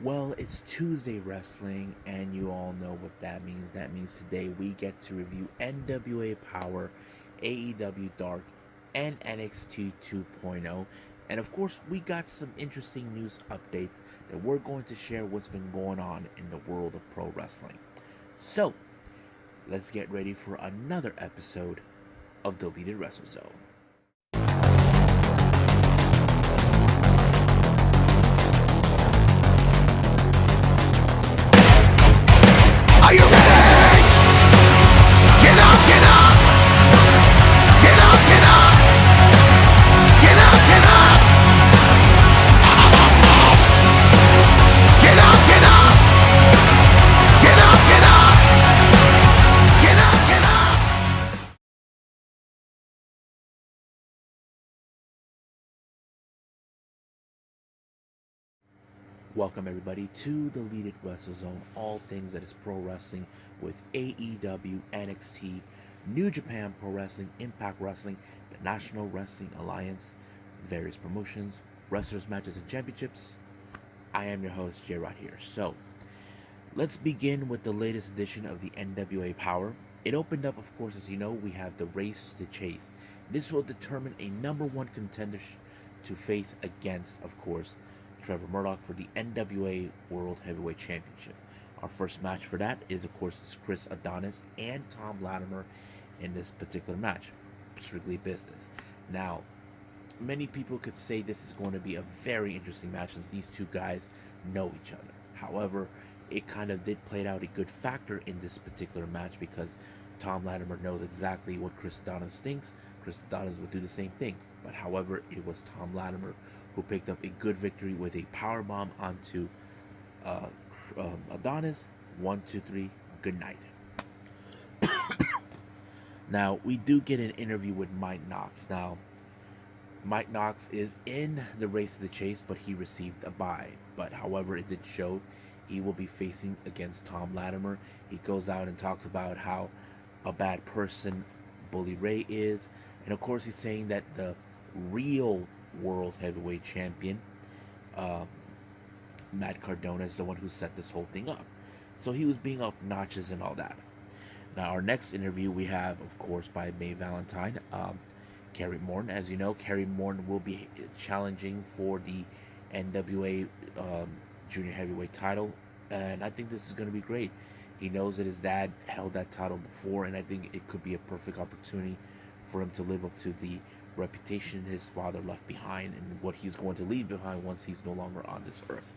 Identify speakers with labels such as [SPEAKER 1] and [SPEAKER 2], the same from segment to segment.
[SPEAKER 1] Well, it's Tuesday Wrestling, and you all know what that means. That means today we get to review NWA Powerrr, AEW Dark, and NXT 2.0. And of course, we got some interesting news updates that we're going to share what's been going on in the world of pro wrestling. So, let's get ready for another episode of Deleted Wrestle Zone.
[SPEAKER 2] Are you ready? Get up, get up! Get up, get up! Get up, get up! Get up, get up! Get up, get up! Get up, get up!
[SPEAKER 1] Welcome everybody to the Deleted Wrestle Zone, all things that is pro wrestling with AEW, NXT, New Japan Pro Wrestling, Impact Wrestling, the National Wrestling Alliance, various promotions, wrestlers, matches, and championships. I am your host, J Rod here. So, let's begin with the latest edition of the NWA Powerrr. It opened up, of course, as you know, we have the race to the chase. This will determine a number one contender to face against, of course, Trevor Murdoch for the NWA World Heavyweight Championship. Our first match for that is, of course, Chris Adonis and Tom Latimer in this particular match. Strictly business. Now, many people could say this is going to be a very interesting match since these two guys know each other. However, it kind of did play out a good factor in this particular match because Tom Latimer knows exactly what Chris Adonis thinks. Chris Adonis would do the same thing. But however, it was Tom Latimer who picked up a good victory with a power bomb onto uh, Adonis. 1, 2, 3, good night. Now, we do get an interview with Mike Knox. Now, Mike Knox is in the race to the chase, but he received a bye. But however, it did show he will be facing against Tom Latimer. He goes out and talks about how a bad person Bully Ray is. And of course, he's saying that the real world heavyweight champion, uh, Matt Cardona, is the one who set this whole thing up. So he was being obnoxious and all that. Now, our next interview we have, of course, by May Valentine. Kerry Morton. As you know, Kerry Morton will be challenging for the NWA Junior Heavyweight title, and I think this is going to be great. He knows that his dad held that title before, and I think it could be a perfect opportunity for him to live up to the reputation his father left behind and what he's going to leave behind once he's no longer on this earth.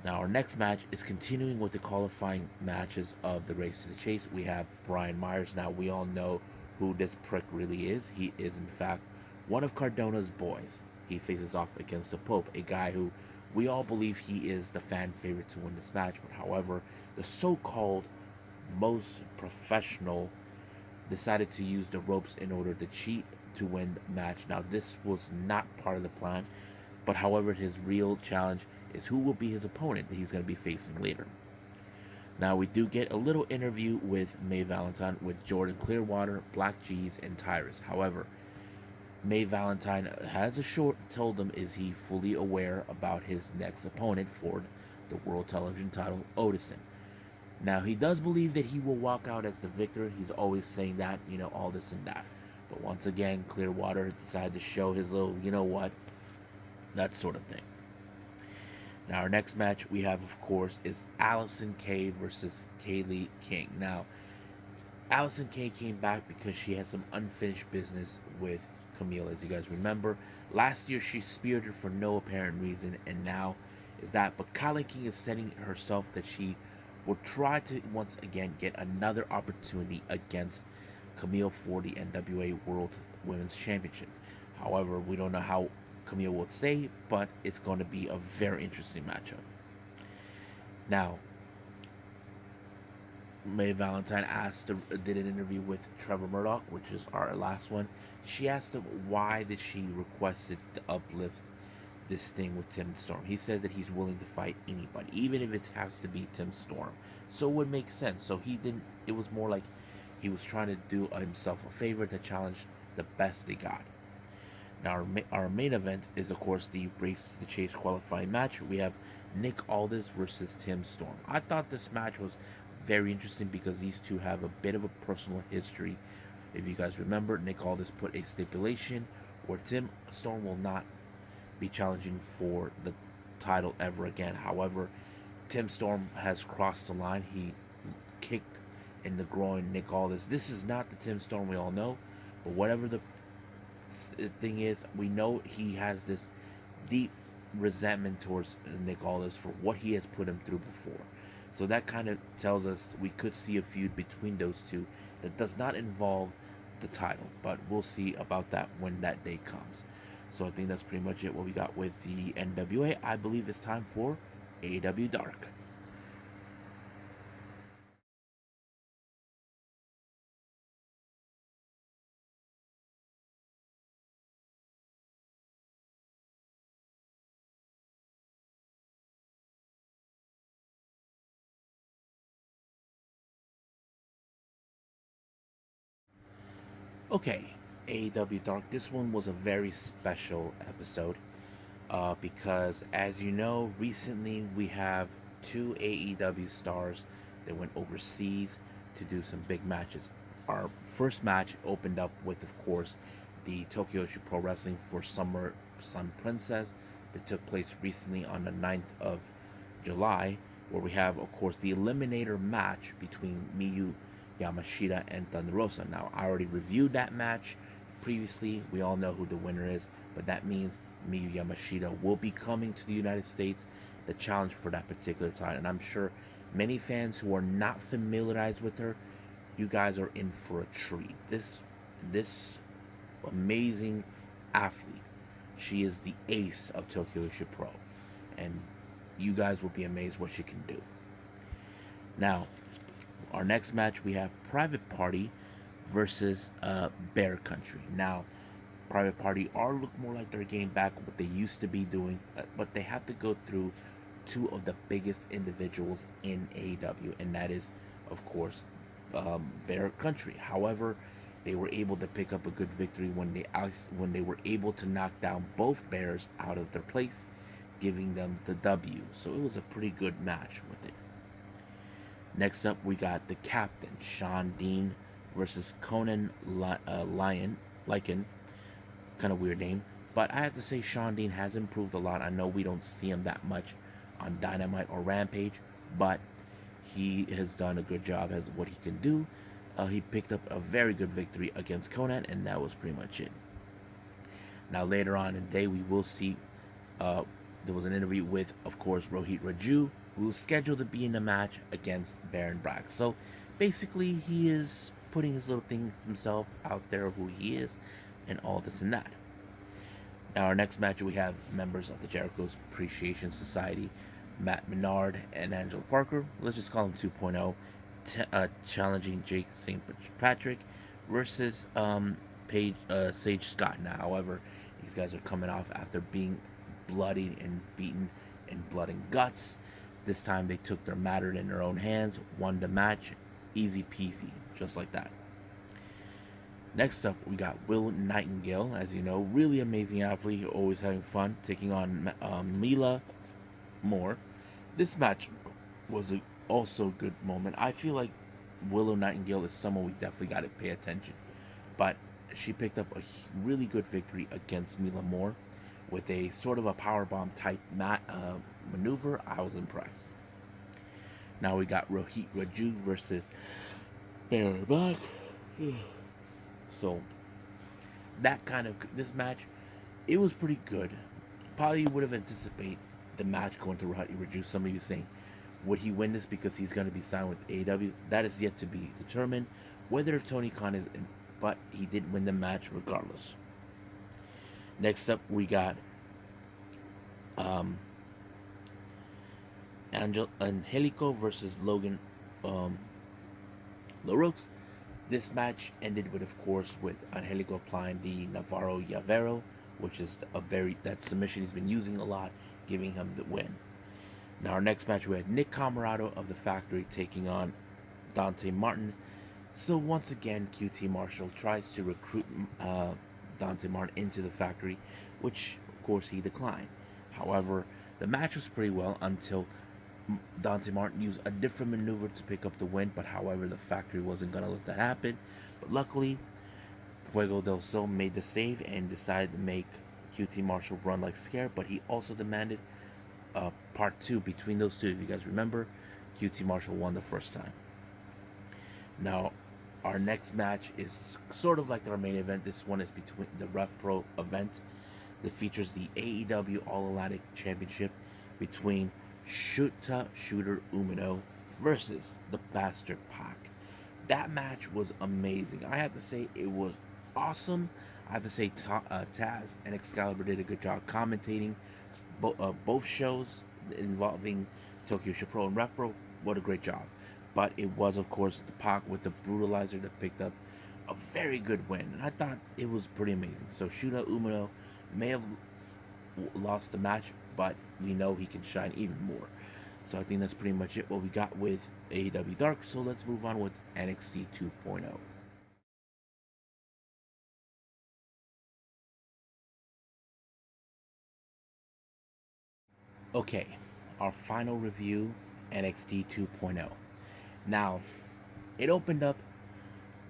[SPEAKER 1] Now, our next match is continuing with the qualifying matches of the race to the chase. We have Brian Myers. Now, we all know who this prick really is. He is, in fact, one of Cardona's boys. He faces off against the Pope, a guy who we all believe he is the fan favorite to win this match. But however, the so-called most professional decided to use the ropes in order to cheat to win the match. Now, this was not part of the plan, but however, his real challenge is who will be his opponent that he's going to be facing later. Now, we do get a little interview with May Valentine with Jordan Clearwater, Black G's, and Tyrus. However, May Valentine has told him is he fully aware about his next opponent for the World Television title, Odison. Now, he does believe that he will walk out as the victor. He's always saying that, all this and that. But once again, Clearwater decided to show his little, that sort of thing. Now, our next match we have, of course, is Allison Kay versus Kaylee King. Now, Allison Kay came back because she had some unfinished business with Camille. As you guys remember, last year she speared her for no apparent reason, and now is that. But Kaylee King is setting herself that she will try to once again get another opportunity against Camille for the NWA World Women's Championship. However, we don't know how Camille will stay, but it's going to be a very interesting matchup. Now, May Valentine did an interview with Trevor Murdoch, which is our last one. She asked him why did she requested to uplift this thing with Tim Storm. He said that he's willing to fight anybody, even if it has to be Tim Storm. So it would make sense. So he didn't. It was more like he was trying to do himself a favor to challenge the best they got. Now, our main event is, of course, the Race to the Chase qualifying match. We have Nick Aldis versus Tim Storm. I thought this match was very interesting because these two have a bit of a personal history. If you guys remember, Nick Aldis put a stipulation where Tim Storm will not be challenging for the title ever again. However, Tim Storm has crossed the line. He kicked in the groin Nick Aldis. This is not the Tim Storm we all know, but whatever the thing is, we know he has this deep resentment towards Nick Aldis for what he has put him through before. So that kind of tells us we could see a feud between those two that does not involve the title, but we'll see about that when that day comes. So I think that's pretty much it what we got with the NWA. I believe it's time for AEW Dark. Okay, AEW Dark. This one was a very special episode because, as you know, recently we have two AEW stars that went overseas to do some big matches. Our first match opened up with, of course, the Tokyo Shu Pro Wrestling for Summer Sun Princess that took place recently on the 9th of July, where we have, of course, the Eliminator match between Miyu Yamashita and Thunder Rosa. Now, I already reviewed that match previously. We all know who the winner is, but that means Miyu Yamashita will be coming to the United States, the challenge for that particular title. And I'm sure many fans who are not familiarized with her, you guys are in for a treat. This amazing athlete, she is the ace of Tokyo Shu Pro, and you guys will be amazed what she can do. Now, our next match we have Private Party versus Bear Country. Now, Private Party are look more like they're getting back what they used to be doing, but they have to go through two of the biggest individuals in AEW, and that is, of course, Bear Country. However, they were able to pick up a good victory when they were able to knock down both Bears out of their place, giving them the W. So it was a pretty good match with it. Next up, we got the captain, Sean Dean, versus Conan Lycan. Kind of weird name. But I have to say, Sean Dean has improved a lot. I know we don't see him that much on Dynamite or Rampage, but he has done a good job as what he can do. He picked up a very good victory against Conan, and that was pretty much it. Now, later on in the day, we will see there was an interview with, of course, Rohit Raju, who was scheduled to be in the match against Baron Brax. So basically, he is putting his little thing himself out there, who he is, and all this and that. Now, our next match, we have members of the Jericho's Appreciation Society, Matt Menard and Angela Parker. Let's just call him 2.0, challenging Jake St. Patrick versus Sage Scott. Now, however, these guys are coming off after being bloodied and beaten in blood and guts. This time they took their matter in their own hands, won the match, easy peasy, just like that. Next up, we got Will Nightingale, as you know, really amazing athlete, always having fun, taking on Mila Moore. This match was also a good moment. I feel like Willow Nightingale is someone we definitely got to pay attention. But she picked up a really good victory against Mila Moore with a sort of a powerbomb type maneuver. I was impressed. Now we got Rohit Raju versus Baron Black. So this match, it was pretty good. Probably would have anticipated the match going to Rohit Raju. Some of you saying, would he win this because he's going to be signed with AEW? That is yet to be determined. Whether Tony Khan is in, but he did win the match regardless. Next up, we got Angelico versus Logan LaRoux. This match ended with, of course, with Angelico applying the Navarro Llavero, which is that submission he's been using a lot, giving him the win. Now, our next match, we had Nick Camarado of the Factory taking on Dante Martin. So once again, QT Marshall tries to recruit Dante Martin into the Factory, which of course he declined. However, The match was pretty well until Dante Martin used a different maneuver to pick up the win, but however, the factory wasn't going to let that happen. But luckily, Fuego del Sol made the save and decided to make QT Marshall run like scared, but he also demanded part two between those two. If you guys remember, QT Marshall won the first time. Now, our next match is sort of like our main event. This one is between the Rev Pro event that features the AEW All Atlantic Championship between Shooter Umino versus the Bastard Pac. That match was amazing. I have to say it was awesome. I have to say Taz and Excalibur did a good job commentating both shows involving Tokyo Shu Pro and Rev Pro. What a great job. But it was, of course, the Pac with the Brutalizer that picked up a very good win. And I thought it was pretty amazing. So Shooter Umino may have lost the match, but we know he can shine even more. So I think that's pretty much it what we got with AEW Dark. So let's move on with NXT 2.0. Okay, our final review, NXT 2.0. Now, it opened up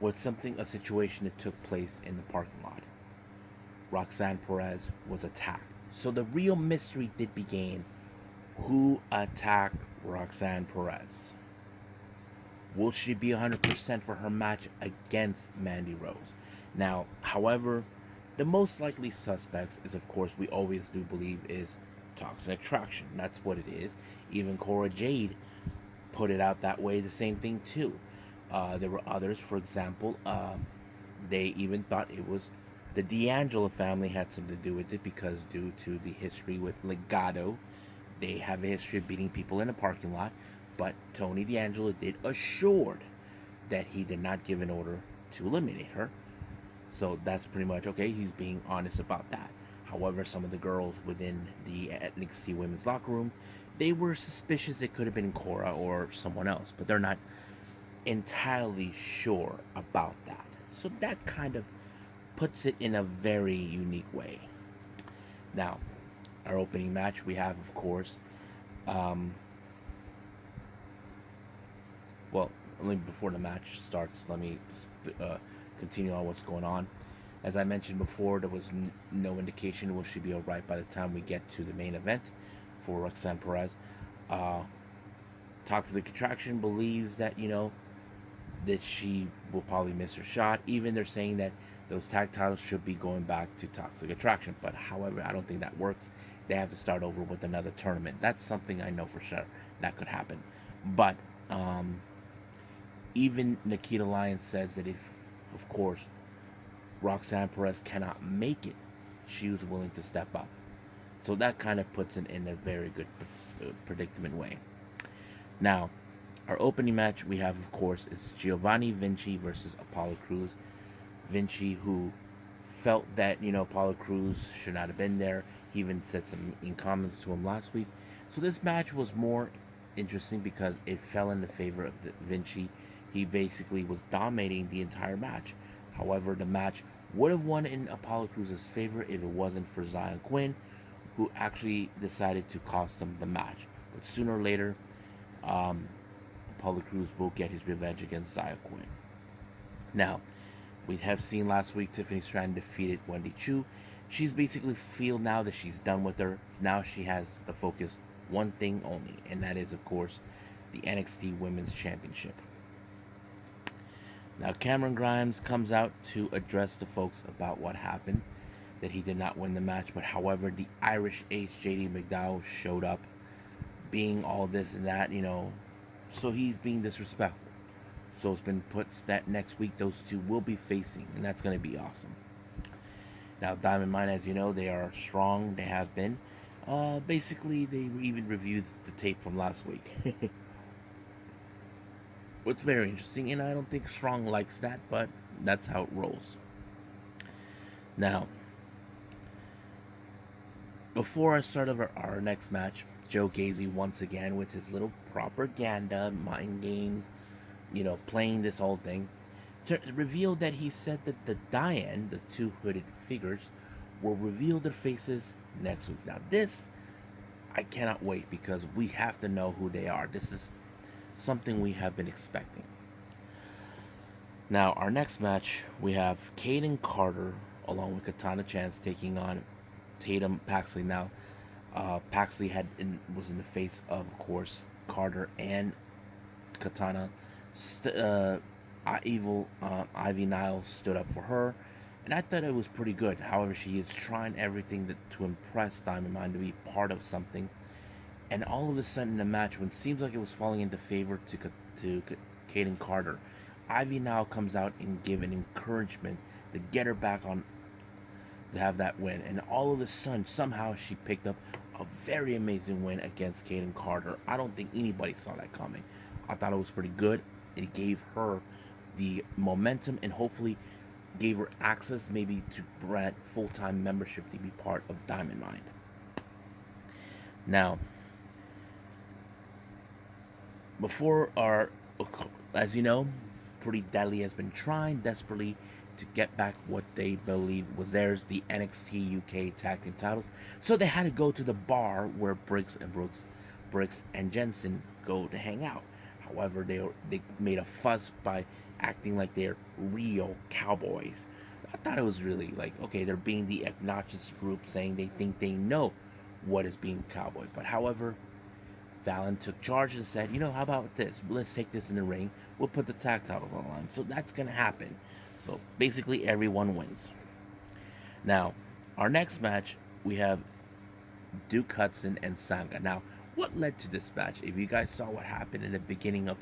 [SPEAKER 1] with a situation that took place in the parking lot. Roxanne Perez was attacked. So the real mystery did begin. Who attacked Roxanne Perez? Will she be 100% for her match against Mandy Rose? Now, however, the most likely suspects is, of course, we always do believe is Toxic Attraction. That's what it is. Even Cora Jade put it out that way, the same thing too. There were others, for example, they even thought it was the D'Angelo family had something to do with it because due to the history with Gatoh, they have a history of beating people in a parking lot. But Tony D'Angelo did assured that he did not give an order to eliminate her. So that's pretty much okay. He's being honest about that. However, some of the girls within the NXT women's locker room, they were suspicious it could have been Cora or someone else, but they're not entirely sure about that. So that kind of puts it in a very unique way. Now, our opening match, we have, of course, well, before the match starts, let me continue on what's going on. As I mentioned before, there was no indication will she be alright by the time we get to the main event for Roxanne Perez. Toxic Attraction believes that, that she will probably miss her shot. Even they're saying that those tag titles should be going back to Toxic Attraction. But however, I don't think that works. They have to start over with another tournament. That's something I know for sure that could happen. But even Nikita Lyons says that if, of course, Roxanne Perez cannot make it, she was willing to step up. So that kind of puts it in a very good predicament way. Now, our opening match we have, of course, is Giovanni Vinci versus Apollo Crews. Vinci, who felt that, Apollo Crews should not have been there. He even said some in comments to him last week. So this match was more interesting because it fell in the favor of Vinci. He basically was dominating the entire match. However, the match would have won in Apollo Crews' favor if it wasn't for Zion Quinn, who actually decided to cost him the match. But sooner or later, Apollo Crews will get his revenge against Zion Quinn. Now, we have seen last week Tiffany Stratton defeated Wendy Chu. She's basically feel now that she's done with her. Now she has to focus one thing only, and that is, of course, the NXT Women's Championship. Now, Cameron Grimes comes out to address the folks about what happened, that he did not win the match, but however, the Irish Ace JD McDowell showed up, being all this and that, so he's being disrespectful. So it's been put that next week those two will be facing, and that's going to be awesome. Now, Diamond Mine, as you know, they are strong, they have been. Basically, they even reviewed the tape from last week. It's very interesting, and I don't think Strong likes that, but that's how it rolls. Now, before I start our next match, Joe Gacy once again with his little propaganda, mind games, playing this whole thing, revealed that he said that the Diane, the two hooded figures, will reveal their faces next week. Now this, I cannot wait because we have to know who they are. This is something we have been expecting. Now, our next match, we have Kaden Carter along with Katana Chance taking on Tatum Paxley. Now, Paxley was in the face of course, Carter and Katana. Evil Ivy Nile stood up for her, and I thought it was pretty good. However, she is trying everything to impress Diamond Mine to be part of something, and all of a sudden in the match, when it seems like it was falling into favor to Kaden Carter, Ivy Nile comes out and give an encouragement to get her back on to have that win, and all of a sudden somehow she picked up a very amazing win against Kaden Carter. I don't think anybody saw that coming. I thought it was pretty good. It gave her the momentum and hopefully gave her access maybe to grant full-time membership to be part of Diamond Mine. Now, before our, as you know, Pretty Deadly has been trying desperately to get back what they believe was theirs, the NXT UK Tag Team titles. So they had to go to the bar where Briggs and Jensen go to hang out. However, they made a fuss by acting like they're real cowboys. I thought it was really like, okay, they're being the obnoxious group saying they think they know what is being cowboy. But however, Fallon took charge and said, how about this? Let's take this in the ring. We'll put the tag titles on the line. So that's going to happen. So basically everyone wins. Now, our next match, we have Duke Hudson and Sanga. Now, what led to this match? If you guys saw what happened in the beginning of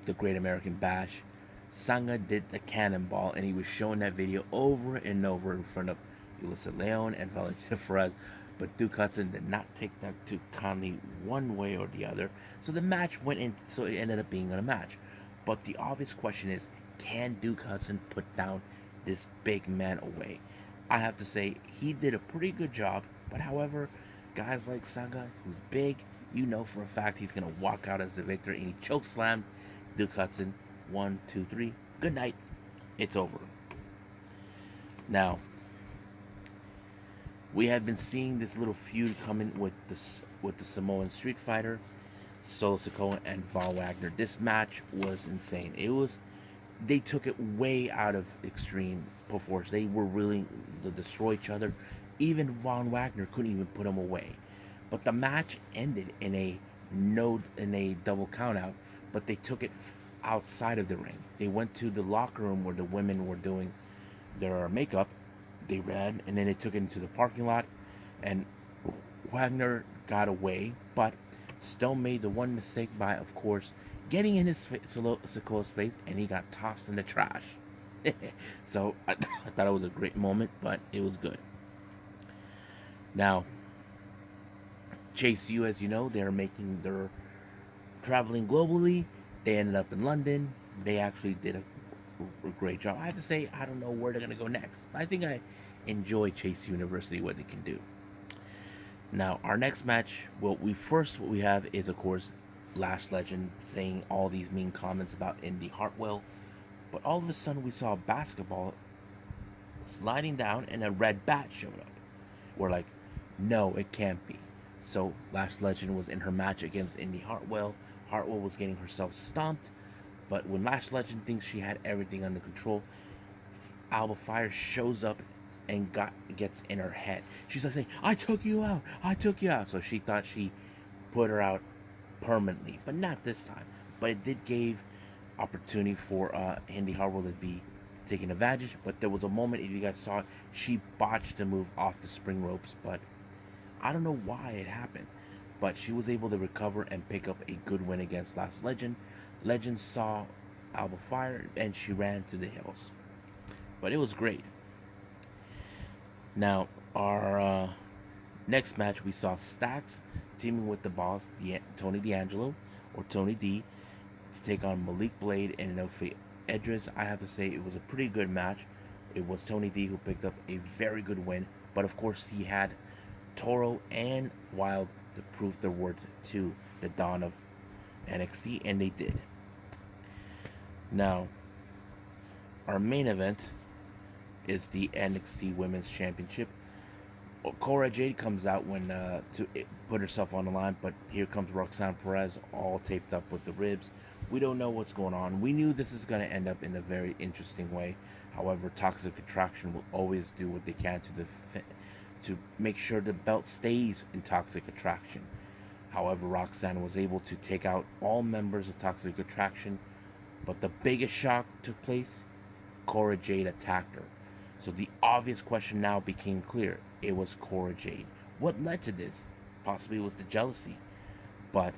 [SPEAKER 1] the Great American Bash, Sanga did a cannonball, and he was showing that video over and over in front of Ulysses Leon and Valentina Perez. But Duke Hudson did not take that too kindly one way or the other. So the match went in, so it ended up being a match. But the obvious question is, can Duke Hudson put down this big man away? I have to say, he did a pretty good job. But however, guys like Sanga, who's big, for a fact he's going to walk out as the victor. And he chokeslammed Duke Hudson. 1, 2, 3. Good night. It's over. Now, we have been seeing this little feud coming with the Samoan Street Fighter, Solo Sikoa and Von Wagner. This match was insane. They took it way out of Extreme Perforce. They were willing to destroy each other. Even Von Wagner couldn't even put him away. But the match ended in a double countout. But they took it outside of the ring. They went to the locker room where the women were doing their makeup. They ran, and then they took it into the parking lot, and Wagner got away, but Stone made the one mistake by, of course, getting in Sikoa's face, and he got tossed in the trash. So I thought it was a great moment, but it was good. Now, Chase U, as you know, they're traveling globally. They ended up in London. They actually did a great job. I have to say, I don't know where they're going to go next. But I think I enjoy Chase University, what they can do. Now, our next match, what we have is, of course, Lash Legend saying all these mean comments about Indy Hartwell. But all of a sudden, we saw a basketball sliding down and a red bat showed up. We're like, no, it can't be. So Lash Legend was in her match against Indy Hartwell. Hartwell was getting herself stomped. But when Lash Legend thinks she had everything under control, Alba Fire shows up and gets in her head. She's like saying, I took you out. So she thought she put her out permanently, but not this time. But it did give opportunity for Indy Hartwell to be taking advantage. But there was a moment, if you guys saw it, she botched the move off the spring ropes. But I don't know why it happened. But she was able to recover and pick up a good win against Lash Legend. Legend saw Alba Fire and she ran to the hills. But it was great. Now, our next match, we saw Stax teaming with the boss, Tony D'Angelo, or Tony D, to take on Malik Blade and Nofi Edris. I have to say, it was a pretty good match. It was Tony D who picked up a very good win. But of course, he had Toro and Wild to prove their worth to the dawn of NXT, and they did. Now, our main event is the NXT Women's Championship. Cora Jade comes out when to put herself on the line, but here comes Roxanne Perez, all taped up with the ribs. We don't know what's going on. We knew this is going to end up in a very interesting way. However, Toxic Attraction will always do what they can to make sure the belt stays in Toxic Attraction. However, Roxanne was able to take out all members of Toxic Attraction, but the biggest shock took place. Cora Jade attacked her. So the obvious question now became clear. It was Cora Jade. What led to this? Possibly it was the jealousy. But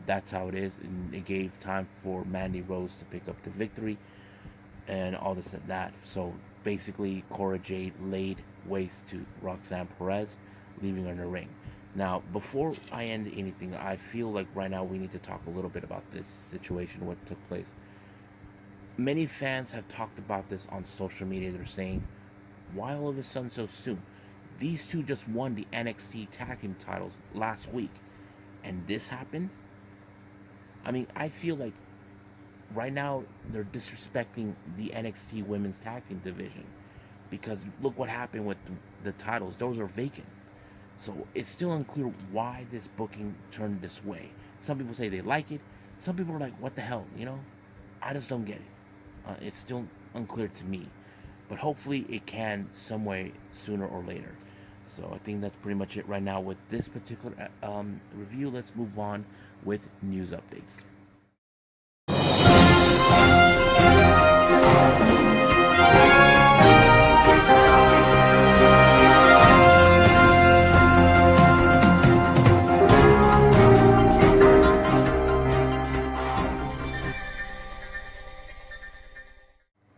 [SPEAKER 1] that's how it is. And it gave time for Mandy Rose to pick up the victory and all this and that. So basically, Cora Jade laid waste to Roxanne Perez, leaving her in the ring. Now, before I end anything, I feel like right now we need to talk a little bit about this situation, what took place. Many fans have talked about this on social media. They're saying, why all of a sudden so soon? These two just won the NXT tag team titles last week, and this happened? I mean, I feel like right now they're disrespecting the NXT Women's Tag Team division because look what happened with the titles. Those are vacant. So it's still unclear why this booking turned this way. Some people say they like it. Some people are like, what the hell, you know? I just don't get it. It's still unclear to me. But hopefully it can some way sooner or later. So I think that's pretty much it right now with this particular review. Let's move on with news updates.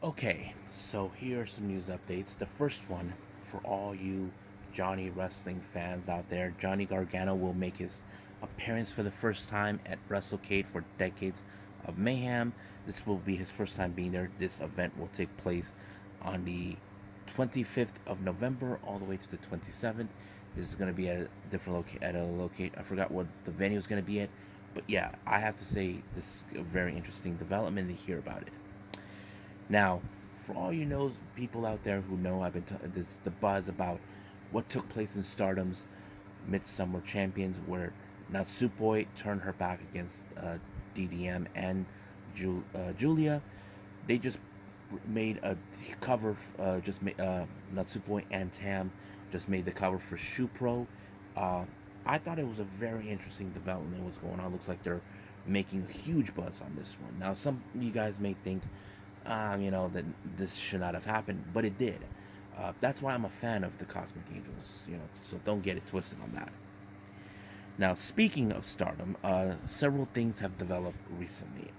[SPEAKER 1] Okay, so here are some news updates. The first one, for all you Johnny Wrestling fans out there, Johnny Gargano will make his appearance for the first time at WrestleCade for Decades of Mayhem. This will be his first time being there. This event will take place on the 25th of November all the way to the 27th. This is going to be at a different locate. I forgot what the venue is going to be at, but yeah, I have to say this is a very interesting development to hear about it. Now, for all you know, people out there who know, I've been the buzz about what took place in Stardom's Midsummer Champions, where Natsupoi turned her back against DDM and Julia. They just made a cover. Natsupoi and Tam just made the cover for Shu Pro. I thought it was a very interesting development. What's going on? Looks like they're making a huge buzz on this one. Now, some of you guys may think, that this should not have happened, but it did. That's why I'm a fan of the Cosmic Angels, so don't get it twisted on that. Now, speaking of Stardom, several things have developed recently.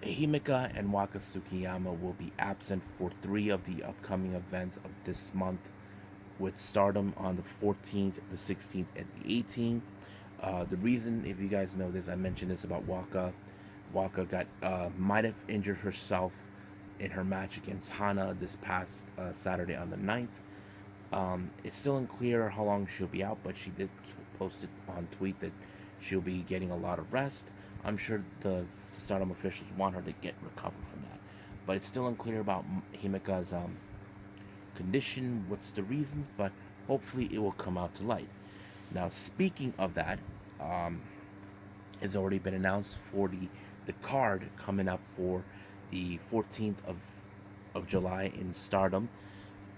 [SPEAKER 1] Himeka and Waka Tsukiyama will be absent for 3 of the upcoming events of this month, with Stardom on the 14th, the 16th, and the 18th. The reason, if you guys know this, I mentioned this about Waka. Waka might have injured herself in her match against Hana this past Saturday on the 9th. It's still unclear how long she'll be out, but she did post it on tweet that she'll be getting a lot of rest. I'm sure the Stardom officials want her to get recovered from that, but it's still unclear about Himeka's condition, what's the reasons, but hopefully it will come out to light. Now, speaking of that, it's already been announced for the card coming up for the 14th of July in Stardom.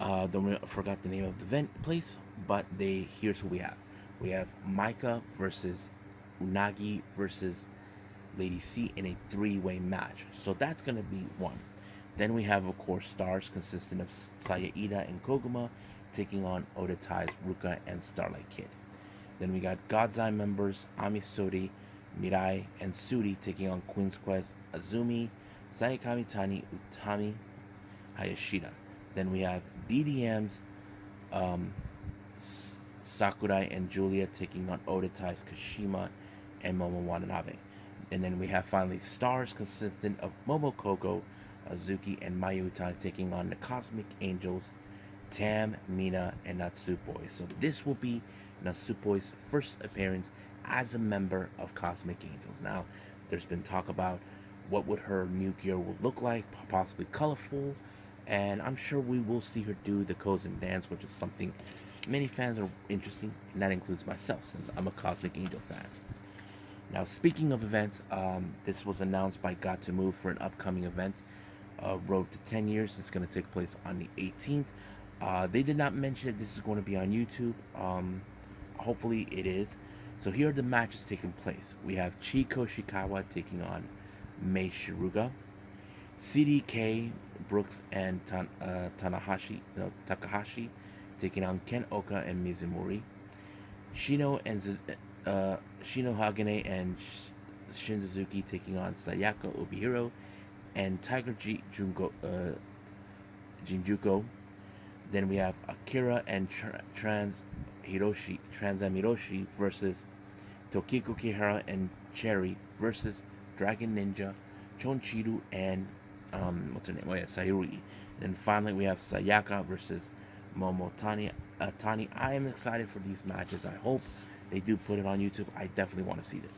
[SPEAKER 1] I forgot the name of the place, but here's who we have. We have Maika versus Unagi versus Lady C in a 3-way match. So that's going to be one. Then we have, of course, stars consisting of Saya Ida and Koguma taking on Oda Tai's Ruka and Starlight Kid. Then we got God's Eye members Ami Sori, Mirai, and Suri taking on Queen's Quest, Azumi, Sayakami Tani, Utami, Hayashida. Then we have DDM's Sakurai and Julia taking on Oda Tai's Kashima and Momo Watanabe. And then we have finally stars consistent of Momo Koko, Azuki, and Mayu Utani taking on the Cosmic Angels, Tam, Mina, and Natsupoi. So this will be Natsupoi's first appearance as a member of Cosmic Angels. Now, there's been talk about what would her new gear would look like, possibly colorful, and I'm sure we will see her do the Kozen dance, which is something many fans are interested in, and that includes myself since I'm a Cosmic Angel fan. Now, speaking of events, this was announced by Gatoh for an upcoming event, Road to 10 Years. It's going to take place on the 18th. They did not mention if this is going to be on YouTube. Hopefully, it is. So here are the matches taking place. We have Chiko Shikawa taking on Mei Shiruga, CDK, Brooks, and Takahashi taking on Ken Oka and Mizumori. Shino and Shino Hagane and Shin Suzuki taking on Sayaka Obihiro and Tiger Jinjuko. Then we have Akira and Transam Hiroshi versus Tokiko Kihara and Cherry versus Dragon Ninja, Chonchiru, and what's her name? Oh yeah, Sayuri. And then finally we have Sayaka versus Tani. I am excited for these matches. I hope they do put it on YouTube. I definitely want to see it.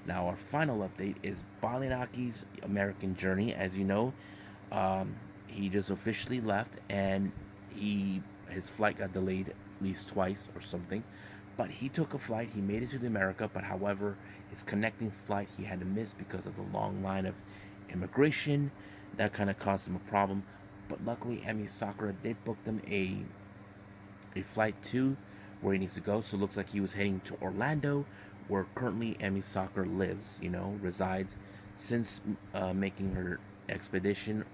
[SPEAKER 1] Now our final update is Baliyan American Journey. As you know, he just officially left, and his flight got delayed at least twice or something. But he took a flight. He made it to the America. But however, his connecting flight he had to miss because of the long line of immigration. That kind of caused him a problem. But luckily, Emi Sakura did book them a flight to where he needs to go. So it looks like he was heading to Orlando, where currently Emi Sakura lives, resides, since making her expedition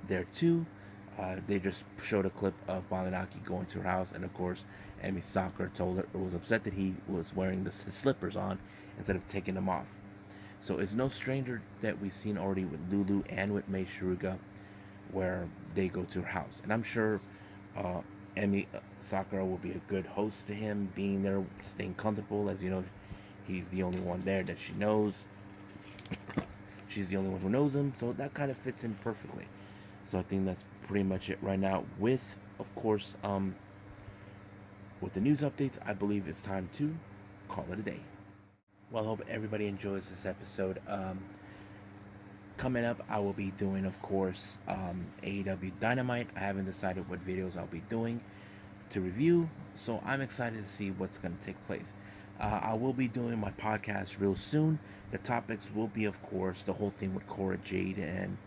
[SPEAKER 1] there too. They just showed a clip of Balinaki going to her house, and of course, Emi Sakura told her, was upset that he was wearing his slippers on instead of taking them off. So it's no stranger that we've seen already with Lulu and with Mei Shiruga, where they go to her house. And I'm sure Emi Sakura will be a good host to him, being there, staying comfortable. As you know, he's the only one there that she knows. She's the only one who knows him, so that kind of fits in perfectly. So I think that's pretty much it right now. With, of course, with the news updates, I believe it's time to call it a day. Well, I hope everybody enjoys this episode. Coming up, I will be doing, of course, AEW Dynamite. I haven't decided what videos I'll be doing to review, so I'm excited to see what's going to take place. I will be doing my podcast real soon. The topics will be, of course, the whole thing with Cora Jade and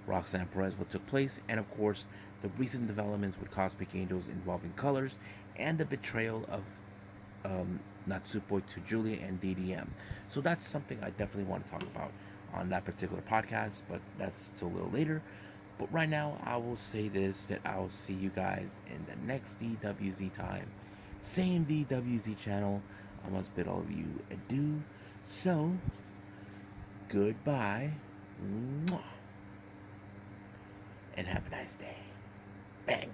[SPEAKER 1] Roxanne Perez, what took place, and of course, the recent developments with Cosmic Angels involving colors, and the betrayal of Natsupoi to Julia and DDM. So that's something I definitely want to talk about on that particular podcast, but that's till a little later. But right now, I will say this, that I'll see you guys in the next DWZ time. Same DWZ channel. I must bid all of you adieu. So, goodbye. Mwah. And have a nice day. Bang.